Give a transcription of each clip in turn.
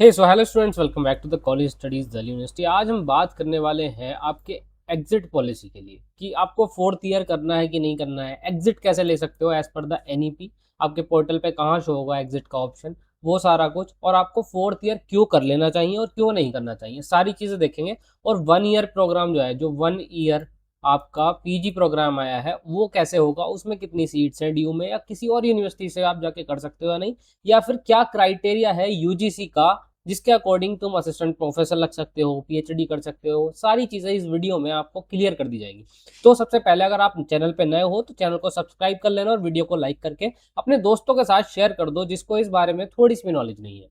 Hey so hello students, welcome back to the college studies Delhi university. आज हम बात करने वाले हैं आपके एग्जिट पॉलिसी के लिए कि आपको फोर्थ ईयर करना है कि नहीं करना है, एग्जिट कैसे ले सकते हो एज पर द एनईपी, आपके पोर्टल पे कहाँ शो होगा एग्जिट का ऑप्शन, वो सारा कुछ, और आपको फोर्थ ईयर क्यों कर लेना चाहिए और क्यों नहीं करना चाहिए, सारी चीज़ें देखेंगे। और 1 ईयर प्रोग्राम जो है, जो 1 ईयर आपका पीजी प्रोग्राम आया है, वो कैसे होगा, उसमें कितनी सीट्स हैं डीयू में, या किसी और यूनिवर्सिटी से आप जाके कर सकते हो या नहीं, या फिर क्या क्राइटेरिया है यूजीसी का जिसके अकॉर्डिंग तुम असिस्टेंट प्रोफेसर लग सकते हो, पीएचडी कर सकते हो। सारी चीज़ें इस वीडियो में आपको क्लियर कर दी जाएगी। तो सबसे पहले, अगर आप चैनल पे नए हो तो चैनल को सब्सक्राइब कर लेना और वीडियो को लाइक करके अपने दोस्तों के साथ शेयर कर दो जिसको इस बारे में थोड़ी सी भी नॉलेज नहीं है।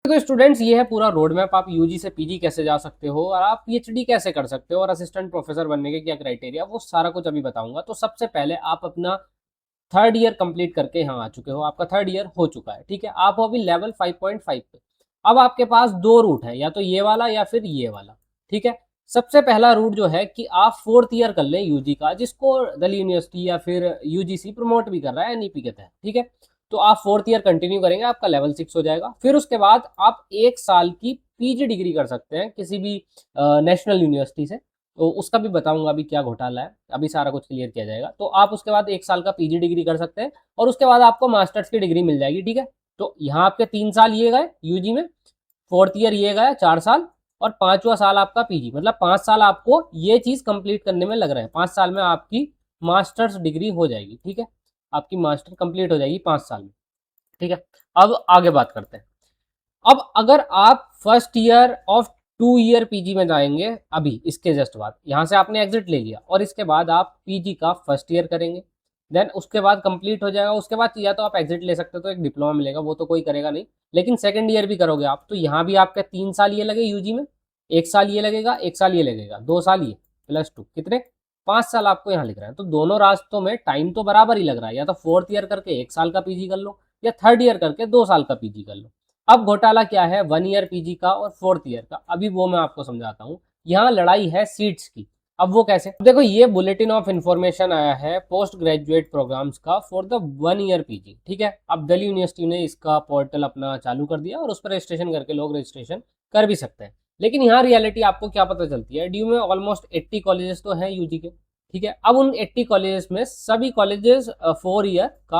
तो स्टूडेंट्स, ये है पूरा रोड मैप। आप यूजी से पीजी कैसे जा सकते हो और आप पीएचडी कैसे कर सकते हो और असिस्टेंट प्रोफेसर बनने के क्या क्राइटेरिया, वो सारा कुछ अभी बताऊंगा। तो सबसे पहले, आप अपना थर्ड ईयर कंप्लीट करके यहाँ आ चुके हो, आपका थर्ड ईयर हो चुका है, ठीक है। आप हो अभी लेवल 5.5 पे। अब आपके पास दो रूट है, या तो ये वाला या फिर ये वाला, ठीक है। सबसे पहला रूट जो है कि आप फोर्थ ईयर कर लें यूजी का, जिसको दिल्ली यूनिवर्सिटी या फिर यूजीसी प्रमोट भी कर रहा है एनईपी के तहत, ठीक है। तो आप फोर्थ ईयर कंटिन्यू करेंगे, आपका लेवल 6 हो जाएगा। फिर उसके बाद आप 1 साल की पीजी डिग्री कर सकते हैं किसी भी नेशनल यूनिवर्सिटी से। तो उसका भी बताऊंगा अभी क्या घोटाला है, अभी सारा कुछ क्लियर किया जाएगा। तो आप उसके बाद 1 साल का पीजी डिग्री कर सकते हैं और उसके बाद आपको मास्टर्स की डिग्री मिल जाएगी, ठीक है। तो यहाँ आपके 3 साल ये गए यूजी में, फोर्थ ईयर ये गया 4 साल, और 5वां साल आपका पीजी, मतलब 5 साल आपको ये चीज कंप्लीट करने में लग रहे हैं। 5 साल में आपकी मास्टर्स डिग्री हो जाएगी, ठीक है। आपकी मास्टर कंप्लीट हो जाएगी 5 साल में, ठीक है। अब आगे बात करते हैं। अब अगर आप first year of 2 year PG में जाएंगे, अभी इसके जस्ट बाद यहाँ से आपने एग्जिट ले लिया और इसके बाद आप पीजी का फर्स्ट ईयर करेंगे, देन उसके बाद कंप्लीट हो जाएगा। उसके बाद या तो आप एग्जिट ले सकते हो तो एक डिप्लोमा मिलेगा, वो तो कोई करेगा नहीं, लेकिन सेकंड ईयर भी करोगे आप तो यहाँ भी आपके 3 साल ये लगे यूजी में, 1 साल ये लगेगा, 1 साल ये लगेगा, 2 साल ये +2 कितने, 5 साल आपको यहाँ लिख रहा है। तो दोनों रास्तों में टाइम तो बराबर ही लग रहा है, या तो फोर्थ ईयर करके 1 साल का पीजी कर लो या थर्ड ईयर करके 2 साल का पीजी कर लो। अब घोटाला क्या है 1 ईयर पीजी का और फोर्थ ईयर का, अभी वो मैं आपको समझाता हूँ। यहाँ लड़ाई है सीट्स की। अब वो कैसे, देखो, ये बुलेटिन ऑफ इंफॉर्मेशन आया है पोस्ट ग्रेजुएट प्रोग्राम्स का फॉर द 1 ईयर पीजी, ठीक है। अब दिल्ली यूनिवर्सिटी ने इसका पोर्टल अपना चालू कर दिया और उस पर रजिस्ट्रेशन करके लोग रजिस्ट्रेशन कर भी सकते हैं। लेकिन यहाँ रियलिटी आपको क्या पता चलती है, ड्यू में ऑलमोस्ट 80 कॉलेजेस तो हैं यूजी के, ठीक है। अब उन 80 कॉलेजेस में सभी कॉलेजेस 4 ईयर का,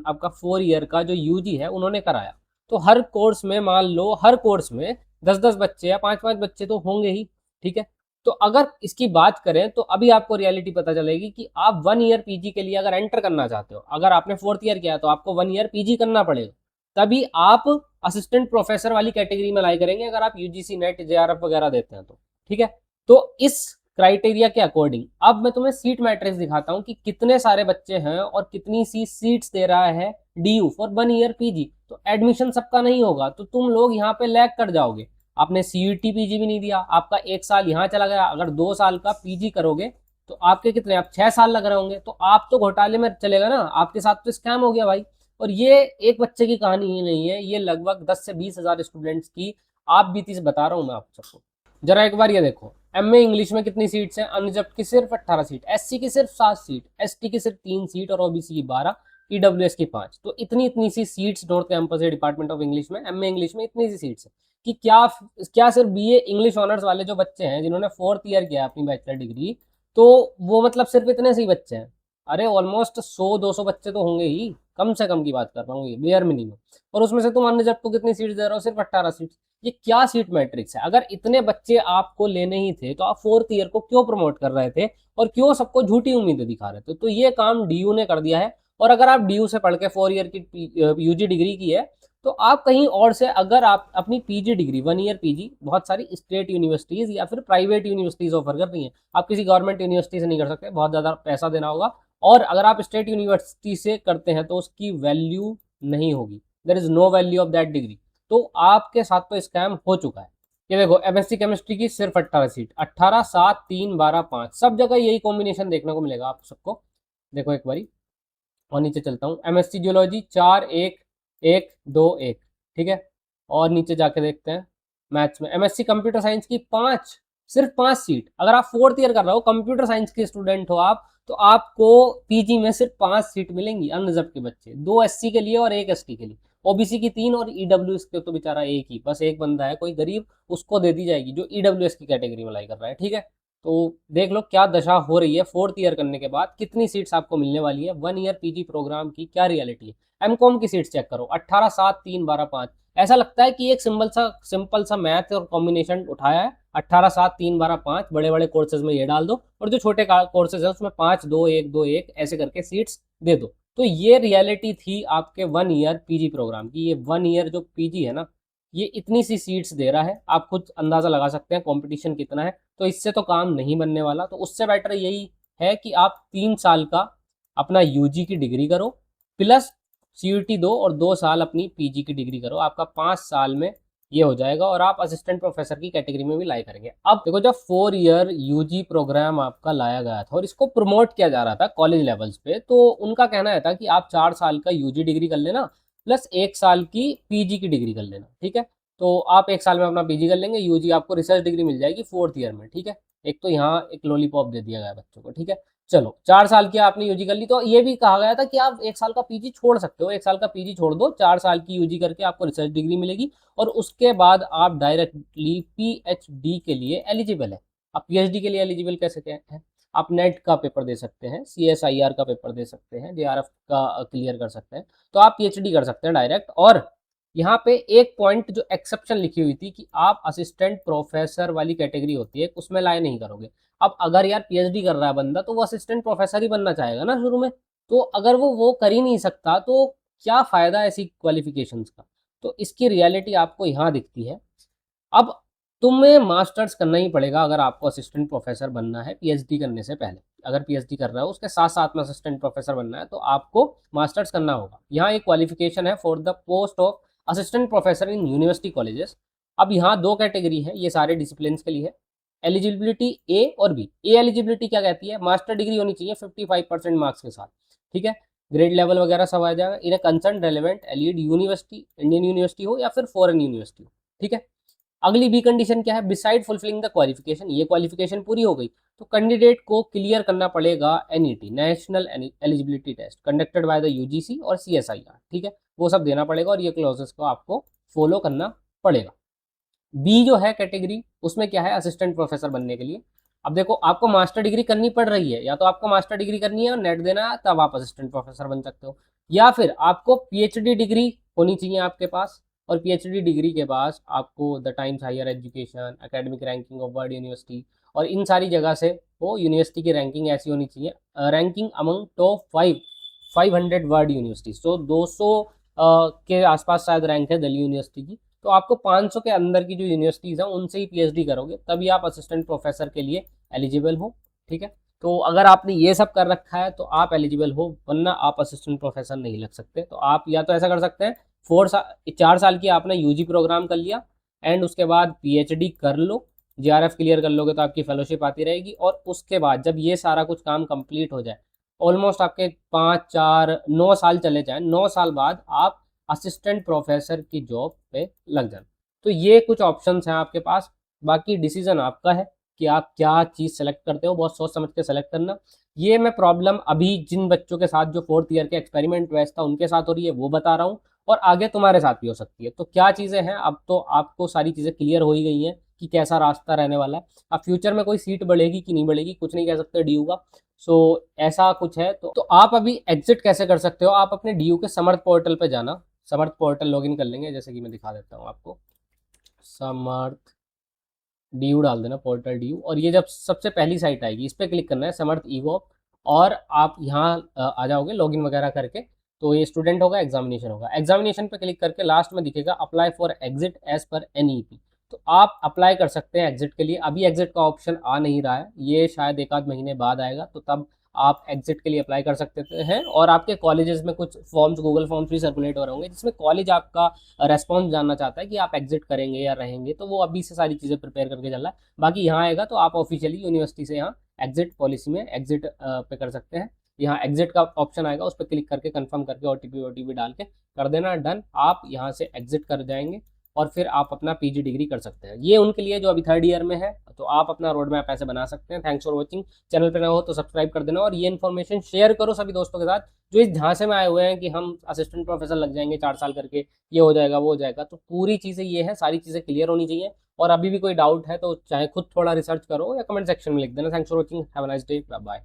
आपका 4 ईयर का जो यूजी है उन्होंने कराया। तो हर कोर्स में, मान लो हर कोर्स में 10-10 बच्चे या 5-5 बच्चे तो होंगे ही, ठीक है। तो अगर इसकी बात करें तो अभी आपको रियलिटी पता चलेगी कि आप 1 ईयर पीजी के लिए अगर एंटर करना चाहते हो, अगर आपने फोर्थ ईयर किया तो आपको 1 ईयर पीजी करना पड़ेगा, तभी आप असिस्टेंट प्रोफेसर वाली कैटेगरी में लाई करेंगे, अगर आप यूजीसी नेट जेआरएफ वगैरह देते हैं तो, ठीक है। तो इस क्राइटेरिया के अकॉर्डिंग अब मैं तुम्हें सीट मैट्रिक्स दिखाता हूं कि कितने सारे बच्चे हैं और कितनी सी सीट्स दे रहा है डीयू फॉर 1 ईयर पीजी। तो एडमिशन सबका नहीं होगा, तो तुम लोग यहाँ पे लैग कर जाओगे। आपने सीयूटी पीजी भी नहीं दिया, आपका 1 साल यहाँ चला गया। अगर 2 साल का पीजी करोगे तो आपके कितने, आप 6 साल लग रहे होंगे, तो आप तो घोटाले में चलेगा ना, आपके साथ तो स्कैम हो गया भाई। और ये एक बच्चे की कहानी ही नहीं है, ये लगभग 10 से 20 हज़ार स्टूडेंट्स की आप बीती से बता रहा हूँ मैं आप सबको। जरा एक बार ये देखो, एमए इंग्लिश में कितनी सीट्स हैं, अनरिजर्व की सिर्फ 18 सीट, एससी की सिर्फ 7 सीट, एसटी की सिर्फ 3 सीट और ओबीसी की 12, ईडब्ल्यूएस की 5। तो इतनी इतनी सी सीट्स नॉर्थ कैंपस है डिपार्टमेंट ऑफ इंग्लिश में, एमए इंग्लिश में इतनी सी सीट्स है कि क्या क्या सिर्फ बीए इंग्लिश ऑनर्स वाले जो बच्चे हैं जिन्होंने फोर्थ ईयर किया अपनी बैचलर डिग्री, तो वो मतलब सिर्फ इतने से ही बच्चे हैं। अरे ऑलमोस्ट 100-200 बच्चे तो होंगे ही, कम से कम की बात कर रहा हूँ, ये बेयर मिनिमम। और उसमें से तुम अनरिजर्व को कितनी सीट दे रहे हो, सिर्फ 18 सीट। ये क्या सीट मैट्रिक्स है, अगर इतने बच्चे आपको लेने ही थे तो आप फोर्थ ईयर को क्यों प्रमोट कर रहे थे और क्यों सबको झूठी उम्मीदें दिखा रहे थे। तो ये काम डीयू ने कर दिया है। और अगर आप डीयू से पढ़ के 4 ईयर की यूजी डिग्री की है, तो आप कहीं और से अगर आप अपनी पीजी डिग्री 1 ईयर पीजी, बहुत सारी स्टेट यूनिवर्सिटीज या फिर प्राइवेट यूनिवर्सिटीज ऑफर कर रही हैं, आप किसी गवर्नमेंट यूनिवर्सिटी से नहीं कर सकते, बहुत ज़्यादा पैसा देना होगा। और अगर आप स्टेट यूनिवर्सिटी से करते हैं तो उसकी वैल्यू नहीं होगी, there is no value of that degree. तो आपके साथ तो स्कैम हो चुका है। ये देखो, एमएससी केमिस्ट्री की सिर्फ 18 सीट, 18, 7, 3, 12, 5, सब जगह यही कॉम्बिनेशन देखने को मिलेगा आप सबको। देखो एक बारी और नीचे चलता हूँ, एमएससी जियोलॉजी 4, 1, 1, 2, 1, ठीक है। और नीचे जाके देखते हैं मैथ्स में एमएससी कंप्यूटर साइंस की 5, सिर्फ 5 सीट। अगर आप फोर्थ ईयर कर रहे हो, कंप्यूटर साइंस के स्टूडेंट हो आप, तो आपको पीजी में सिर्फ 5 सीट मिलेंगी अनरिजर्व के बच्चे, 2 एससी के लिए और 1 एसटी के लिए, ओबीसी की 3 और ईडब्ल्यूएस के तो बेचारा एक ही, बस एक बंदा है कोई गरीब, उसको दे दी जाएगी जो ईडब्ल्यूएस की कैटेगरी में लाई कर रहा है। ठीक है, तो देख लो क्या दशा हो रही है। 4th ईयर करने के बाद कितनी सीट्स आपको मिलने वाली है, 1 ईयर पीजी प्रोग्राम की क्या रियलिटी है। एमकॉम की सीट्स चेक करो, 18 7 3 12 5। ऐसा लगता है कि एक सिंपल सा मैथ और कॉम्बिनेशन उठाया है, 18 7 3 12 5, बड़े बड़े कोर्सेज में ये डाल दो और जो छोटे कोर्सेज है उसमें 5 2 1 2 1 ऐसे करके सीट्स दे दो। तो ये रियलिटी थी आपके 1 ईयर पीजी प्रोग्राम की। ये 1 ईयर जो पीजी है ना, ये इतनी सी सीट्स दे रहा है, आप खुद अंदाजा लगा सकते हैं कंपटीशन कितना है। तो इससे तो काम नहीं बनने वाला, तो उससे बेटर यही है कि आप 3 साल का अपना यूजी की डिग्री करो, प्लस सीयूटी दो और 2 साल अपनी पीजी की डिग्री करो, आपका 5 साल में ये हो जाएगा और आप असिस्टेंट प्रोफेसर की कैटेगरी में भी लाई करेंगे। अब देखो, जब 4 ईयर यूजी प्रोग्राम आपका लाया गया था और इसको प्रमोट किया जा रहा था कॉलेज लेवल्स पे, तो उनका कहना था कि आप 4 साल का यूजी डिग्री कर लेना प्लस 1 साल की पीजी की डिग्री कर लेना। ठीक है, तो आप 1 साल में अपना पीजी कर लेंगे, यूजी आपको रिसर्च डिग्री मिल जाएगी 4th ईयर में। ठीक है, एक तो यहाँ एक लॉलीपॉप दे दिया गया बच्चों को। ठीक है, चलो 4 साल की आपने यूजी कर ली, तो ये भी कहा गया था कि आप 1 साल का पीजी छोड़ सकते हो, 1 साल का पीजी छोड़ दो, 4 साल की यूजी करके आपको रिसर्च डिग्री मिलेगी और उसके बाद आप डायरेक्टली पीएचडी के लिए एलिजिबल है। आप पीएचडी के लिए एलिजिबल कैसे हैं, आप नेट का पेपर दे सकते हैं, सीएसआईआर का पेपर दे सकते हैं, जेआरएफ का क्लियर कर सकते हैं, तो आप पीएचडी कर सकते हैं डायरेक्ट। और यहाँ पे एक पॉइंट जो एक्सेप्शन लिखी हुई थी कि आप असिस्टेंट प्रोफेसर वाली कैटेगरी होती है उसमें लाए नहीं करोगे। अब अगर यार पीएचडी कर रहा है बंदा तो वो असिस्टेंट प्रोफेसर ही बनना चाहेगा ना शुरू में, तो अगर वो कर ही नहीं सकता तो क्या फ़ायदा ऐसी क्वालिफिकेशंस का। तो इसकी रियलिटी आपको यहाँ दिखती है। अब तुम्हें मास्टर्स करना ही पड़ेगा अगर आपको असिस्टेंट प्रोफेसर बनना है पीएचडी करने से पहले। अगर पीएचडी कर रहा है उसके साथ साथ में असिस्टेंट प्रोफेसर बनना है तो आपको मास्टर्स करना होगा। यहाँ एक क्वालिफिकेशन है for the post of assistant professor in university colleges. अब यहाँ 2 कैटेगरी है, ये सारे डिसिप्लिन के लिए है, एलिजिबिलिटी ए और बी। ए एलिजिबिलिटी क्या कहती है, मास्टर डिग्री होनी चाहिए 55% मार्क्स के साथ। ठीक है, ग्रेड लेवल वगैरह सब आ जाएगा, in concern relevant allied university, Indian university हो या फिर फॉरेन यूनिवर्सिटी हो। ठीक है, अगली बी कंडीशन क्या है, बिसाइड फुलफिलिंग द क्वालिफिकेशन। ये क्वालिफिकेशन पूरी हो गई तो कैंडिडेट को क्लियर करना पड़ेगा NET, national eligibility test conducted by the UGC और सीएसआईआर। ठीक है, वो सब देना पड़ेगा और ये क्लॉजेस को आपको फॉलो करना पड़ेगा। बी जो है कैटेगरी, उसमें क्या है, असिस्टेंट प्रोफेसर बनने के लिए अब देखो आपको मास्टर डिग्री करनी पड़ रही है, या तो आपको मास्टर डिग्री करनी है और नेट देना है तब आप असिस्टेंट प्रोफेसर बन सकते हो, या फिर आपको पीएचडी डिग्री होनी चाहिए आपके पास, और पीएचडी डिग्री के पास आपको the Times Higher Education, academic ranking of world university और इन सारी जगह से वो यूनिवर्सिटी की रैंकिंग ऐसी होनी चाहिए, ranking among top 500 world university. So 200 के आसपास शायद रैंक है दिल्ली यूनिवर्सिटी की। तो आपको 500 के अंदर की जो यूनिवर्सिटीज़ हैं उनसे ही पीएचडी करोगे तभी आप असिस्टेंट प्रोफेसर के लिए एलिजिबल हो। ठीक है, तो अगर आपने ये सब कर रखा है तो आप एलिजिबल हो, वरना आप असिस्टेंट प्रोफेसर नहीं लग सकते। तो आप या तो ऐसा कर सकते हैं 4 साल की आपने यूजी प्रोग्राम कर लिया एंड उसके बाद पीएचडी कर लो, जेआरएफ क्लियर कर लोगे तो आपकी फेलोशिप आती रहेगी, और उसके बाद जब ये सारा कुछ काम कंप्लीट हो जाए, ऑलमोस्ट आपके 5 4 9 साल चले जाएं, 9 साल बाद आप असिस्टेंट प्रोफेसर की जॉब पे लग जाना। तो ये कुछ ऑप्शंस हैं आपके पास, बाकी डिसीजन आपका है कि आप क्या चीज़ सेलेक्ट करते हो, बहुत सोच समझ के सेलेक्ट करना। ये मैं प्रॉब्लम अभी जिन बच्चों के साथ जो 4th ईयर के एक्सपेरिमेंट वेस्ट था उनके साथ हो रही है वो बता रहा हूँ, और आगे तुम्हारे साथ भी हो सकती है। तो क्या चीज़ें हैं, अब तो आपको सारी चीज़ें क्लियर हो ही गई हैं कि कैसा रास्ता रहने वाला है। अब फ्यूचर में कोई सीट बढ़ेगी कि नहीं बढ़ेगी कुछ नहीं कह सकते डीयू का। सो ऐसा कुछ है, तो आप अभी एग्जिट कैसे कर सकते हो, आप अपने डीयू के समर्थ पोर्टल पे जाना, समर्थ पोर्टल लॉगिन कर लेंगे, जैसे कि मैं दिखा देता हूँ आपको, समर्थ डीयू डाल देना, पोर्टल डीयू, और ये जब सबसे पहली साइट आएगी इस पर क्लिक करना है, समर्थ ईगोप, और आप यहाँ आ जाओगे लॉगिन वगैरह करके। तो ये स्टूडेंट होगा, एग्जामिनेशन होगा, एग्जामिनेशन पे क्लिक करके लास्ट में दिखेगा अप्लाई फॉर एग्जिट एज पर एनईपी। तो आप अप्लाई कर सकते हैं एग्जिट के लिए। अभी एग्जिट का ऑप्शन आ नहीं रहा है, ये शायद 1 आध महीने बाद आएगा, तो तब आप एग्जिट के लिए अप्लाई कर सकते हैं। और आपके कॉलेजेस में कुछ फॉर्म्स, गूगल फॉर्म्स भी सर्कुलेट हो रहे होंगे जिसमें कॉलेज आपका रेस्पॉन्स जानना चाहता है कि आप एग्जिट करेंगे या रहेंगे, तो वो अभी से सारी चीज़ें प्रिपेयर करके चल रहा है। बाकी यहाँ आएगा तो आप ऑफिशियली यूनिवर्सिटी से यहाँ एग्जिट पॉलिसी में एग्जिट पे कर सकते हैं। यहाँ एग्जिट का ऑप्शन आएगा, उस पर क्लिक करके कंफर्म करके ओटीपी डाल के कर देना डन, आप यहाँ से एग्जिट कर जाएंगे। और फिर आप अपना पीजी डिग्री कर सकते हैं। ये उनके लिए जो अभी थर्ड ईयर में है, तो आप अपना रोड मैप ऐसे बना सकते हैं। Thanks for watching. चैनल पे ना हो तो सब्सक्राइब कर देना और ये इन्फॉर्मेशन शेयर करो सभी दोस्तों के साथ जो इस झांसे में आए हुए हैं कि हम असिस्टेंट प्रोफेसर लग जाएंगे 4 साल करके, ये हो जाएगा वो हो जाएगा। तो पूरी चीज़ें ये है, सारी चीज़ें क्लियर होनी चाहिए। और अभी भी कोई डाउट है तो चाहे खुद थोड़ा रिसर्च करो या कमेंट सेक्शन में लिख देना। Thanks for watching, have a nice day, bye bye.